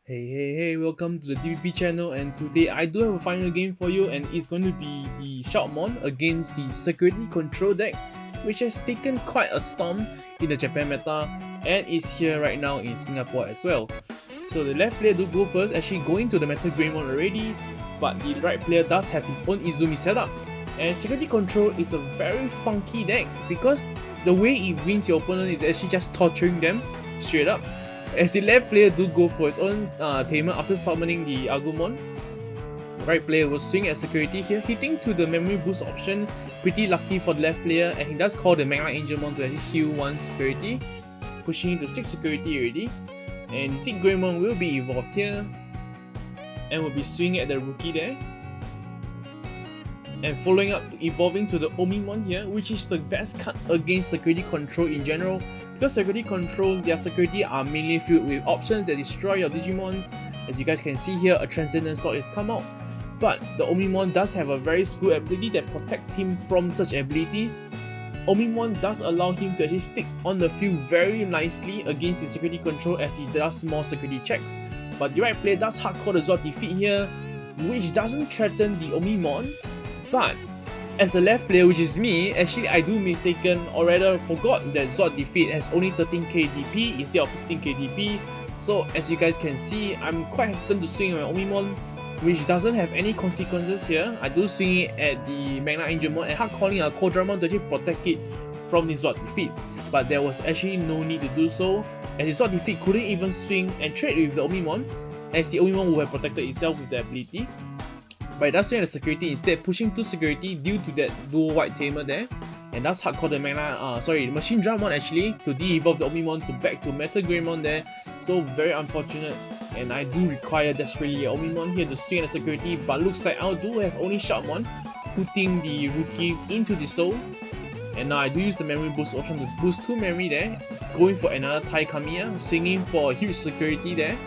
Hey, welcome to the DVP channel, and today I do have a final game for you, and it's going to be the Shoutmon against the Security Control deck, which has taken quite a storm in the Japan meta and is here right now in Singapore as well. So the left player do go first, actually going to the Meta Greymon already, but the right player does have his own Izumi setup. And Security Control is a very funky deck because the way it wins your opponent is actually just torturing them straight up. As the left player do go for his own tamer after summoning the Agumon, the right player will swing at security here, hitting to the memory boost option. Pretty lucky for the left player, and he does call the Magna Angelmon to actually heal 1 security, pushing him to 6 security already. And the 6 Greymon will be evolved here, and will be swinging at the rookie there. And following up, evolving to the Omimon here, which is the best card against security control in general, because security controls, their security are mainly filled with options that destroy your Digimons. As you guys can see here, a Transcendent Sword has come out, but the Omimon does have a very good ability that protects him from such abilities. Omimon does allow him to actually stick on the field very nicely against the security control as he does more security checks, but the right player does hardcore the Zord defeat here, which doesn't threaten the Omimon. But as a left player, which is me, actually I do mistaken or rather forgot that Zord defeat has only 13k DP instead of 15k DP. So as you guys can see, I'm quite hesitant to swing my Omimon, which doesn't have any consequences here. I do swing it at the Magna Angelmon and hard calling a Kodramon to actually protect it from the Zord defeat. But there was actually no need to do so, as the Zord defeat couldn't even swing and trade with the Omimon, as the Omimon would have protected itself with the ability. But it does swing at the security instead, pushing 2 security due to that dual white tamer there, and that's hardcore the Machine Drummon actually to de-evolve the Omimon to back to Meta Greymon there. So very unfortunate, and I do require desperately a Omimon here to swing at the security, but looks like I do have only Shoutmon, putting the rookie into the soul. And now I do use the memory boost option to boost 2 memory there, going for another Tai Kamiya, swinging for a huge security there.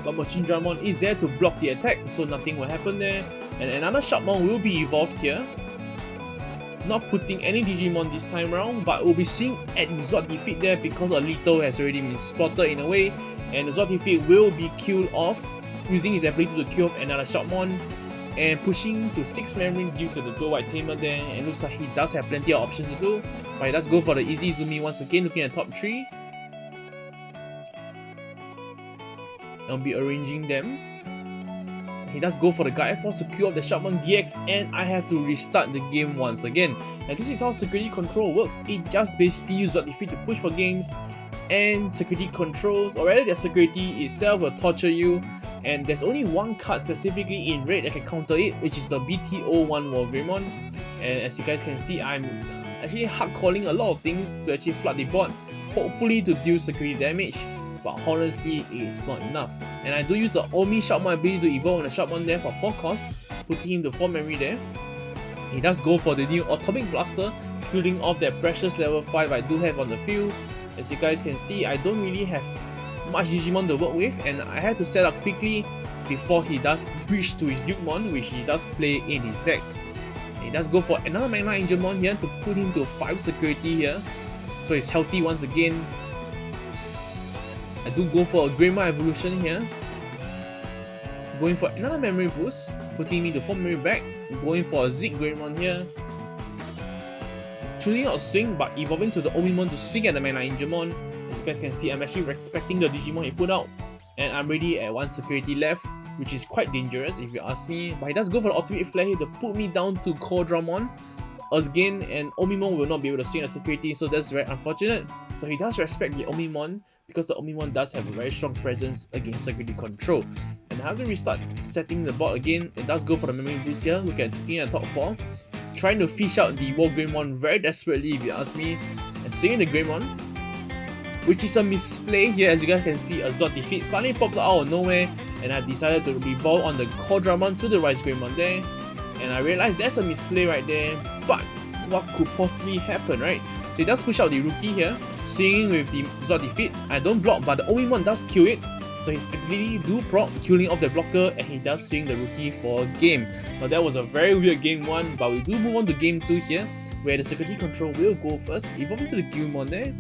But Machine Drummon is there to block the attack, so nothing will happen there. And another Shoutmon will be evolved here, not putting any Digimon this time around, but will be swinging at the Zord defeat there because a Lethal has already been spotted in a way, and the Zord defeat will be killed off using his ability to kill off another Shoutmon and pushing to 6 memory due to the dual white tamer there. And looks like he does have plenty of options to do, but let's go for the easy Izumi once again, looking at top 3. I'll be arranging them. He does go for the Guide Force to kill off the Shoutmon DX, and I have to restart the game once again. And this is how security control works. It just basically uses Zord defeat to push for games, and security controls, or rather their security itself, will torture you. And there's only one card specifically in red that can counter it, which is the BO3 War Greymon. And as you guys can see, I'm actually hard calling a lot of things to actually flood the board, hopefully to deal security damage. But honestly, it's not enough. And I do use the Omi Shoutmon ability to evolve on the Shoutmon there for 4 cost, putting him to 4 memory there. He does go for the new Atomic Blaster, killing off that precious level 5 I do have on the field. As you guys can see, I don't really have much Digimon to work with, and I had to set up quickly before he does reach to his Dukemon, which he does play in his deck. And he does go for another Magna Angelmon here to put him to 5 security here, so he's healthy once again. I do go for a Greymon evolution here, going for another memory boost, putting me to 4 memory back, going for a Zig Greymon here, choosing not to swing but evolving to the Omimon to swing at the Magna Angelmon. As you guys can see, I'm actually respecting the Digimon he put out, and I'm ready at 1 security left, which is quite dangerous if you ask me. But he does go for the Ultimate Flare here to put me down to Kodramon again, and Omimon will not be able to swing at security, so that's very unfortunate. So he does respect the Omimon because the Omimon does have a very strong presence against security control. And I have to restart setting the board again. It does go for the memory boost here. Look at looking at top 4, trying to fish out the War Greymon very desperately if you ask me, and swinging the Greymon, which is a misplay here. As you guys can see, a Zord defeat suddenly popped out of nowhere, and I decided to revolve on the Kodramon to the Rise Greymon there. And I realized that's a misplay right there, but what could possibly happen, right? So he does push out the rookie here, swinging with the Zord defeat. I don't block, but the Omimon does kill it, so his ability do proc, killing off the blocker, and he does swing the rookie for a game. Now that was a very weird game 1, but we do move on to game 2 here, where the security control will go first, evolving to the Digimon there.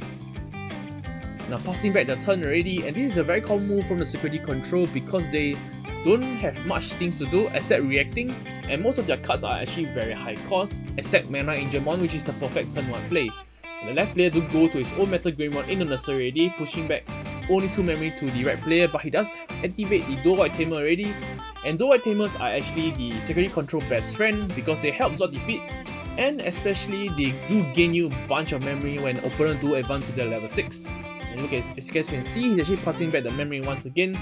Now passing back the turn already, and this is a very common move from the security control because they don't have much things to do except reacting, and most of their cards are actually very high cost, except Mana Digimon, which is the perfect turn 1 play. And the left player do go to his own Metal Greymon in the nursery already, pushing back only 2 memory to the right player, but he does activate the Dual White Tamer already, and Dual White Tamers are actually the security control best friend because they help Zord defeat, and especially they do gain you a bunch of memory when opponent do advance to their level 6. And look, as you guys can see, he's actually passing back the memory once again.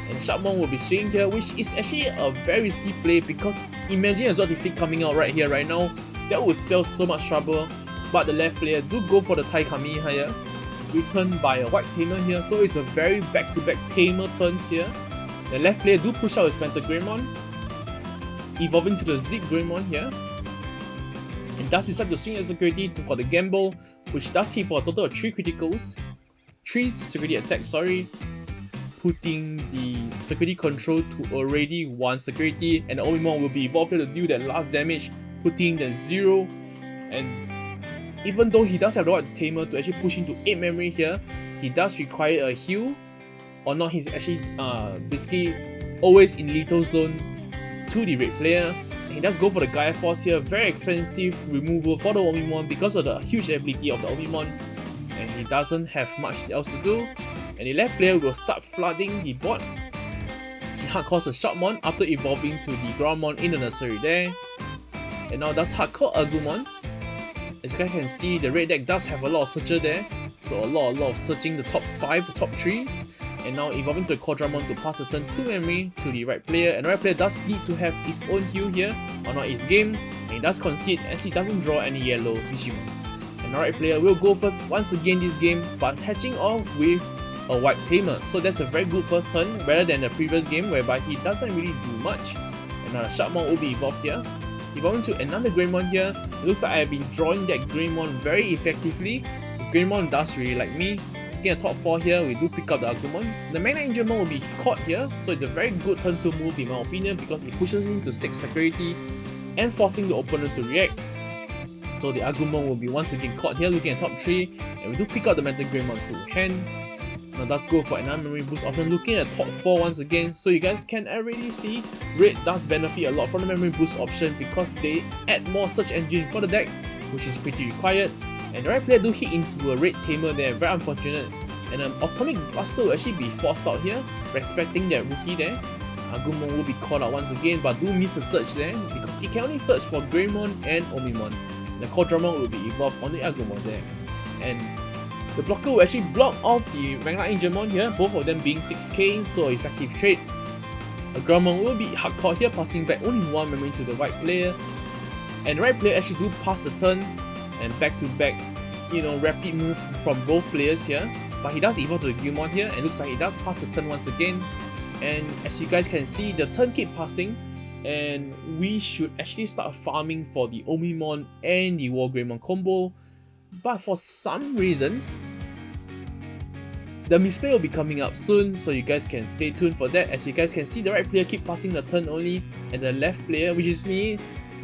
And Shoutmon will be swinging here, which is actually a very risky play because imagine a Zord defeat coming out right here, right now. That would spell so much trouble. But the left player do go for the Tai Kami here, returned by a White Tamer here, so it's a very back-to-back Tamer turns here. The left player do push out his Penta Greymon, evolving to the Zip Greymon here. And does decide to swing a security for the gamble, which does hit for a total of 3 criticals. 3 security attacks, sorry. Putting the security control to already 1 security, and the Omimon will be evolved to do that last damage, putting the 0. And even though he does have the White Tamer to actually push into 8 memory here, he does require a heal, or not, he's actually basically always in lethal zone to the red player. And he does go for the Gaia Force here, very expensive removal for the Omimon because of the huge ability of the Omimon, and he doesn't have much else to do. And the left player will start flooding the board. See hardcore a Shoutmon after evolving to the Groundmon in the nursery there. And now does hardcore Agumon. As you guys can see, the red deck does have a lot of searcher there, so a lot of searching the top 5, the top 3s. And now evolving to the Quadramon to pass the turn 2 memory to the right player, and the right player does need to have his own heal here, or not his game, and he does concede as he doesn't draw any yellow Digimons. And the right player will go first once again this game, but hatching off with a White Tamer. So that's a very good first turn, better than the previous game whereby he doesn't really do much. And now the Shoutmon will be evolved here. Evolving to another Greymon here. It looks like I have been drawing that Greymon very effectively. The Greymon does really like me. Looking at top 4 here, we do pick up the Agumon. The Mana Digimon will be caught here, so it's a very good turn 2 move in my opinion because it pushes into 6 security and forcing the opponent to react. So the Agumon will be once again caught here, looking at top 3, and we do pick up the Metal Greymon to hand. Now let's go for another memory boost option, looking at top 4 once again, so you guys can already see red does benefit a lot from the memory boost option because they add more search engine for the deck, which is pretty required. And the right player do hit into a red Tamer there, very unfortunate. And an Atomic Blaster will actually be forced out here, respecting that rookie there. Agumon will be caught out once again, but do miss the search there because it can only search for Greymon and Omimon. The Quadramon will be evolved on the Agumon there. And the blocker will actually block off the Magna Digimon here, both of them being 6k, so effective trade. The Groundmon will be hardcore here, passing back only 1 memory to the right player. And the right player actually do pass the turn, and back to back, rapid move from both players here. But he does evolve to the Digimon here, and looks like he does pass the turn once again. And as you guys can see, the turn keep passing, and we should actually start farming for the Omimon and the War Greymon combo. But for some reason, the misplay will be coming up soon, so you guys can stay tuned for that. As you guys can see, the right player keep passing the turn only, and the left player, which is me,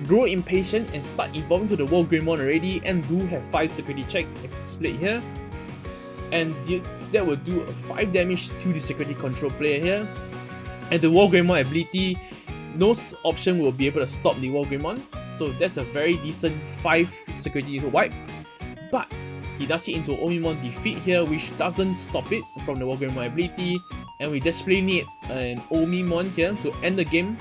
grow impatient and start evolving to the War Greymon already, and do have 5 security checks split here. And that will do a 5 damage to the security control player here. And the War Greymon ability, no option will be able to stop the War Greymon, so that's a very decent 5 security wipe. But he does hit into Omimon defeat here, which doesn't stop it from the War Greymon ability, and we desperately need an Omimon here to end the game.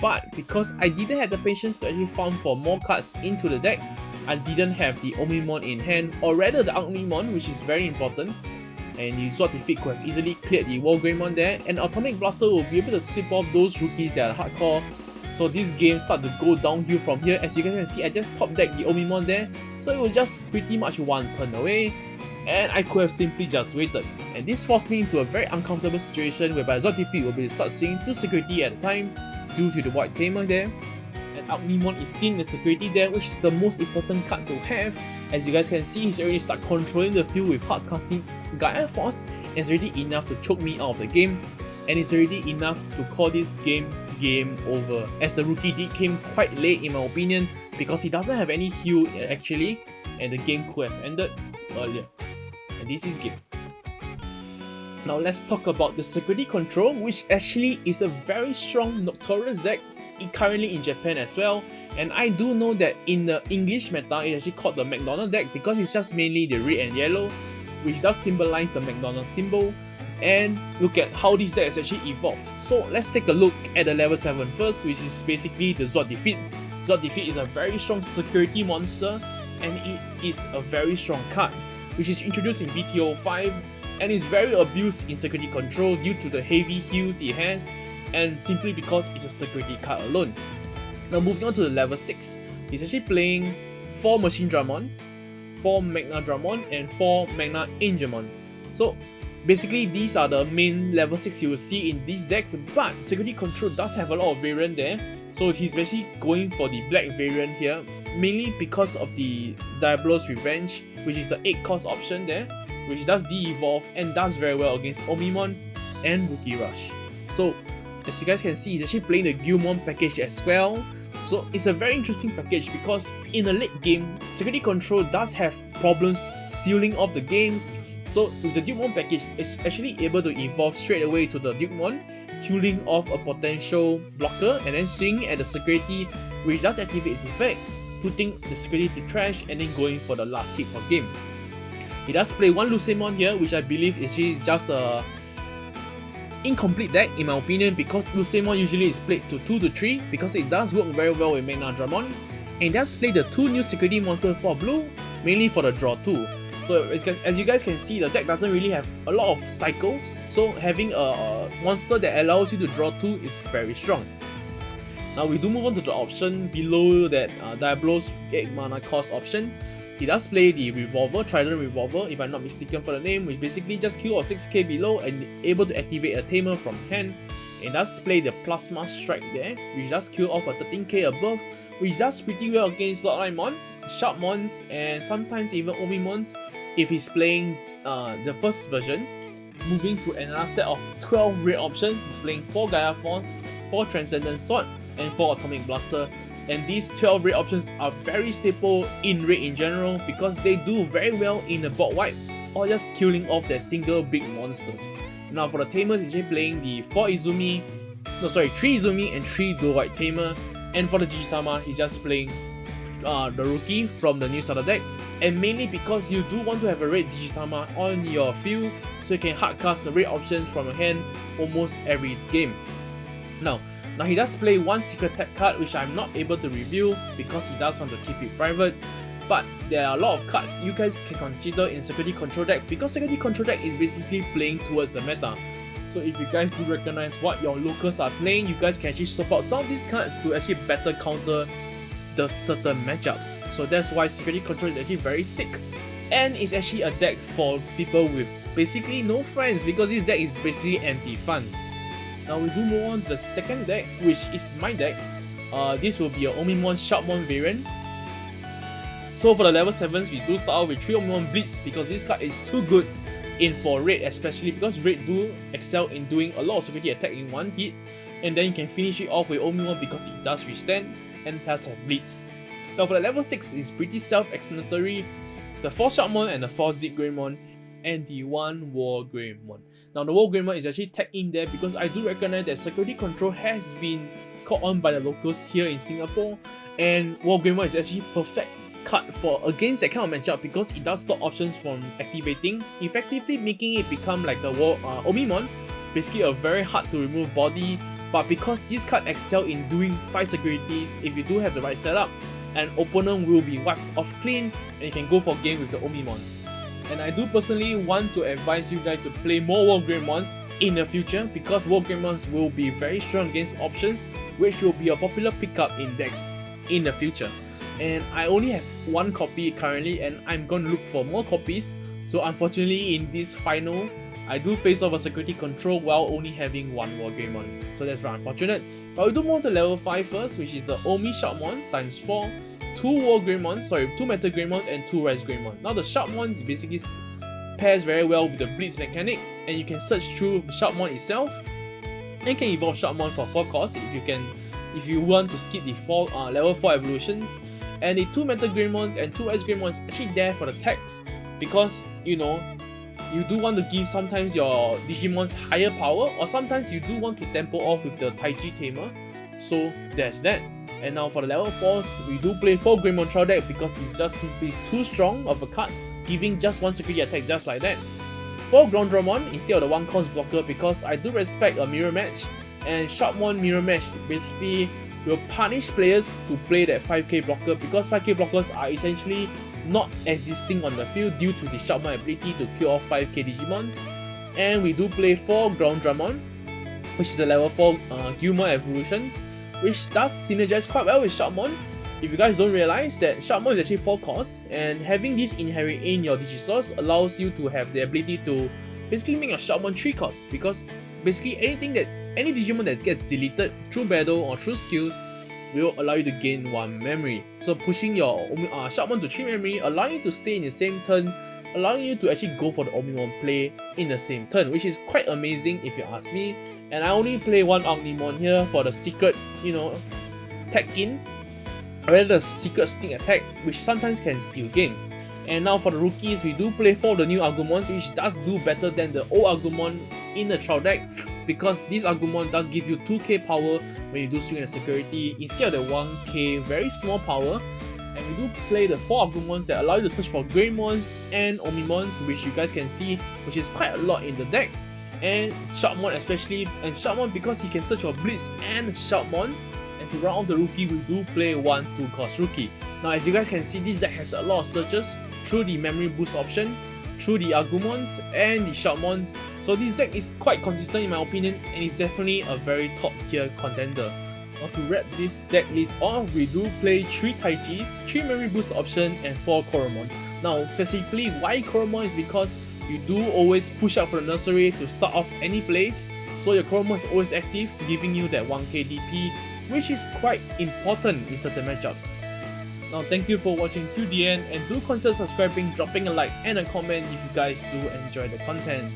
But because I didn't have the patience to actually farm for more cards into the deck, I didn't have the Omimon in hand, or rather the Omimon, which is very important. And the Zord defeat could have easily cleared the War Greymon there, and Atomic Blaster will be able to sweep off those rookies that are hardcore. So this game start to go downhill from here. As you guys can see, I just top decked the Omimon there, so it was just pretty much 1 turn away, and I could have simply just waited. And this forced me into a very uncomfortable situation whereby Zord defeat will be start swinging 2 security at a time due to the White Tamer there. And Omimon is seen in the security there, which is the most important card to have. As you guys can see, he's already start controlling the field with hard casting Gaia Force, and it's already enough to choke me out of the game. And it's already enough to call this game over, as the rookie did came quite late in my opinion because he doesn't have any heal actually, and the game could have ended earlier. And this is game. Now let's talk about the Security Control, which actually is a very strong Noctorious deck currently in Japan as well. And I do know that in the English meta, it's actually called the McDonald deck because it's just mainly the red and yellow, which does symbolize the McDonald's symbol. And look at how this deck has actually evolved. So let's take a look at the level 7 first, which is basically the Zod Defeat. Zod Defeat is a very strong security monster, and it is a very strong card, which is introduced in BO3 and is very abused in Security Control due to the heavy heals it has, and simply because it's a security card alone. Now moving on to the level 6, he's actually playing 4 Machine Dramon, 4 Magna Dramon, and 4 Magna Angemon. So basically these are the main level 6 you will see in these decks, but Security Control does have a lot of variant there, so he's basically going for the black variant here, mainly because of the Diablo's Revenge, which is the 8 cost option there, which does de-evolve and does very well against Omimon and Rookie Rush. So as you guys can see, he's actually playing the Gilmon package as well. So it's a very interesting package because in the late game, Security Control does have problems sealing off the games. So with the Digimon package, it's actually able to evolve straight away to the Digimon, killing off a potential blocker and then swinging at the security, which does activate its effect, putting the security to trash and then going for the last hit for game. He does play 1 Lucemon here, which I believe is just a incomplete deck in my opinion, because Lucemon usually is played to 2 to 3 because it does work very well with Magna Dramon, and it does play the 2 new security monsters for blue, mainly for the draw 2. So as you guys can see, the deck doesn't really have a lot of cycles, so having a monster that allows you to draw 2 is very strong. Now we do move on to the option below that Diablo's 8 mana cost option. He does play the Revolver, Trident Revolver, if I'm not mistaken for the name, which basically just kill or 6k below and able to activate a Tamer from hand. It does play the Plasma Strike there, which does kill off a 13k above, which does pretty well against Slotlinemon, Shoutmons, and sometimes even Omimons if he's playing the first version. Moving to another set of 12 red options, he's playing 4 Gaia Force, 4 Transcendent Sword, and 4 Atomic Blaster. And these 12 red options are very staple in red in general because they do very well in a board wipe or just killing off their single big monsters. Now for the Tamers, he's playing the 3 Izumi and 3 Dual White Tamer, and for the Digitama, he's just playing the Rookie from the new starter deck, and mainly because you do want to have a red Digitama on your field so you can hardcast the red options from your hand almost every game. Now he does play 1 secret tech card, which I'm not able to review because he does want to keep it private, but there are a lot of cards you guys can consider in Security Control deck because Security Control deck is basically playing towards the meta. So if you guys do recognize what your locals are playing, you guys can actually swap out some of these cards to actually better counter the certain matchups. So that's why Security Control is actually very sick, and it's actually a deck for people with basically no friends because this deck is basically anti-fun. Now we do move on to the second deck, which is my deck. This will be a Omimon Shoutmon variant. So for the level 7s, we do start out with 3 Omimon Blitz because this card is too good in for red, especially because red do excel in doing a lot of security attack in one hit, and then you can finish it off with Omimon because it does withstand and plus have Blitz. Now for the level 6 is pretty self-explanatory. The 4 Shoutmon and the 4 Zigreymon and the 1 War Greymon. Now the War Greymon is actually tagged in there because I do recognize that Security Control has been caught on by the locals here in Singapore, and War Greymon is actually perfect card for against that kind of matchup because it does stop options from activating, effectively making it become like a Omimon, basically a very hard to remove body. But because this card excel in doing 5 securities, if you do have the right setup, an opponent will be wiped off clean and you can go for game with the Omimons. And I do personally want to advise you guys to play more War Greymons in the future because War Greymons will be very strong against options, which will be a popular pickup in decks in the future. And I only have 1 copy currently and I'm going to look for more copies. So unfortunately in this final, I do face off a Security Control while only having 1 War Greymon. So that's very unfortunate. But we do move on to level 5 first, which is the Omi Shoutmon times 4. 2 Metal Greymons and 2 Rise Greymon. Now the Shoutmons basically pairs very well with the Blitz mechanic, and you can search through Shoutmon itself and you can evolve Shoutmon for 4 costs if you want to skip the level 4 evolutions. And the 2 Metal Greymons and 2 Rise Greymons actually there for the tags because you you do want to give sometimes your Digimons higher power, or sometimes you do want to tempo off with the Taiji Tamer. So there's that. And now for the level 4s, we do play 4 Greymon Trial deck because it's just simply too strong of a card, giving just 1 security attack just like that. 4 Groundramon instead of the 1 cost blocker because I do respect a mirror match, and Shoutmon mirror match basically will punish players to play that 5k blocker because 5k blockers are essentially not existing on the field due to the Shoutmon ability to kill off 5k Digimons. And we do play 4 Groundramon, which is the level 4 Gilmore evolutions, which does synergize quite well with Shoutmon. If you guys don't realize that Shoutmon is actually 4 cost, and having this inherent in your Digisource allows you to have the ability to basically make your Shoutmon 3 cost, because basically any Digimon that gets deleted through battle or through skills will allow you to gain 1 memory. So pushing your Shoutmon to 3 memory, allowing you to stay in the same turn, allowing you to actually go for the Omnimon play in the same turn, which is quite amazing if you ask me. And I only play 1 Omnimon here for the secret, tag in, or rather the secret stick attack, which sometimes can steal games. And now for the rookies, we do play 4 of the new Agumons, which does do better than the old Agumon in the trial deck, because this Agumon does give you 2k power when you do swing and security instead of the 1k very small power. And we do play the 4 Agumons that allow you to search for Greymons and Omnimons, which you guys can see, which is quite a lot in the deck. And Shoutmon especially, and Shoutmon because he can search for Blitz and Shoutmon. And to round off the rookie, we do play 1 2 cost rookie. Now as you guys can see, this deck has a lot of searches through the memory boost option, through the Agumons and the Shoutmons. So this deck is quite consistent in my opinion, and it's definitely a very top tier contender. Now to wrap this deck list off, we do play 3 Taijis, 3 memory boost option, and 4 Koromon. Now specifically why Koromon is because you do always push out for the nursery to start off any place, so your Koromon is always active, giving you that 1k DP, which is quite important in certain matchups. Now thank you for watching till the end, and do consider subscribing, dropping a like and a comment if you guys do enjoy the content.